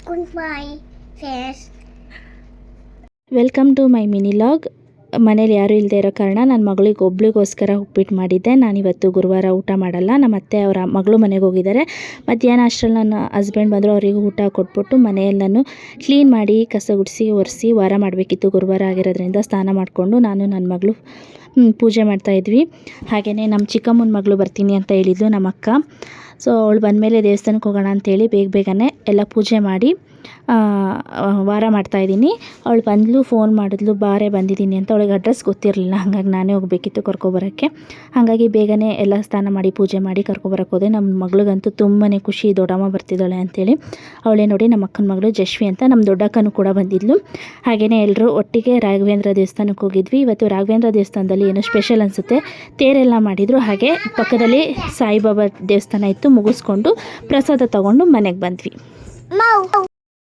Goodbye, face. Welcome to my mini log. ಮನೇಲಿ ಯಾರೂ ಇಲ್ಲದೆ ಇರೋ ಕಾರಣ ನನ್ನ ಮಗಳಿಗೆ ಒಬ್ಳಿಗೋಸ್ಕರ ಉಪ್ಪಿಟ್ಟು ಮಾಡಿದ್ದೆ. ನಾನಿವತ್ತು ಗುರುವಾರ ಊಟ ಮಾಡಲ್ಲ. ನಮ್ಮ ಅತ್ತೆ ಅವರ ಮಗಳು ಮನೆಗೆ ಹೋಗಿದ್ದಾರೆ. ಮಧ್ಯಾಹ್ನ ಅಷ್ಟರಲ್ಲಿ ನನ್ನ ಹಸ್ಬೆಂಡ್ ಬಂದರು. ಅವರಿಗೆ ಊಟ ಕೊಟ್ಬಿಟ್ಟು ಮನೆಯೆಲ್ಲನೂ ಕ್ಲೀನ್ ಮಾಡಿ ಕಸ ಗುಡಿಸಿ ಒರೆಸಿ ವಾರ ಮಾಡಬೇಕಿತ್ತು. ಗುರುವಾರ ಆಗಿರೋದ್ರಿಂದ ಸ್ನಾನ ಮಾಡಿಕೊಂಡು ನಾನು ನನ್ನ ಮಗಳು ಪೂಜೆ ಮಾಡ್ತಾಯಿದ್ವಿ. ಹಾಗೆಯೇ ನಮ್ಮ ಚಿಕ್ಕಮ್ಮನ ಮಗಳು ಬರ್ತೀನಿ ಅಂತ ಹೇಳಿದ್ಲು ನಮ್ಮ ಅಕ್ಕ. ಸೊ ಅವಳು ಬಂದಮೇಲೆ ದೇವಸ್ಥಾನಕ್ಕೆ ಹೋಗೋಣ ಅಂತೇಳಿ ಬೇಗನೆ ಎಲ್ಲ ಪೂಜೆ ಮಾಡಿ ವಾರ ಮಾಡ್ತಾಯಿದ್ದೀನಿ. ಅವಳು ಬಂದಳು, ಫೋನ್ ಮಾಡಿದ್ಲು, ಬಾರೆ ಬಂದಿದ್ದೀನಿ ಅಂತ. ಅವಳಿಗೆ ಅಡ್ರೆಸ್ ಗೊತ್ತಿರಲಿಲ್ಲ, ಹಾಗಾಗಿ ನಾನೇ ಹೋಗಬೇಕಿತ್ತು ಕರ್ಕೊಬರೋಕ್ಕೆ. ಹಾಗಾಗಿ ಬೇಗನೆ ಎಲ್ಲ ಸ್ನಾನ ಮಾಡಿ ಪೂಜೆ ಮಾಡಿ ಕರ್ಕೊಬರೋಕ್ಕೆ ಹೋದೆ. ನಮ್ಮ ಮಗಳಿಗಂತೂ ತುಂಬಾ ಖುಷಿ, ದೊಡ್ಡಮ್ಮ ಬರ್ತಿದ್ದಾಳೆ ಅಂತೇಳಿ. ಅವಳೇ ನೋಡಿ ನಮ್ಮ ಅಕ್ಕನ ಮಗಳು ಜಶ್ವಿ ಅಂತ. ನಮ್ಮ ದೊಡ್ಡಕ್ಕನೂ ಕೂಡ ಬಂದಿದ್ಲು. ಹಾಗೆಯೇ ಎಲ್ಲರೂ ಒಟ್ಟಿಗೆ ರಾಘವೇಂದ್ರ ದೇವಸ್ಥಾನಕ್ಕೆ ಹೋಗಿದ್ವಿ. ಇವತ್ತು ರಾಘವೇಂದ್ರ ದೇವಸ್ಥಾನದಲ್ಲಿ ಏನೋ ಸ್ಪೆಷಲ್ ಅನಿಸುತ್ತೆ, ತೇರೆಲ್ಲ ಮಾಡಿದರು. ಹಾಗೆ ಪಕ್ಕದಲ್ಲಿ ಸಾಯಿಬಾಬಾ ದೇವಸ್ಥಾನ ಇತ್ತು. ಮುಗಿಸ್ಕೊಂಡು ಪ್ರಸಾದ ತೊಗೊಂಡು ಮನೆಗೆ ಬಂದ್ವಿ.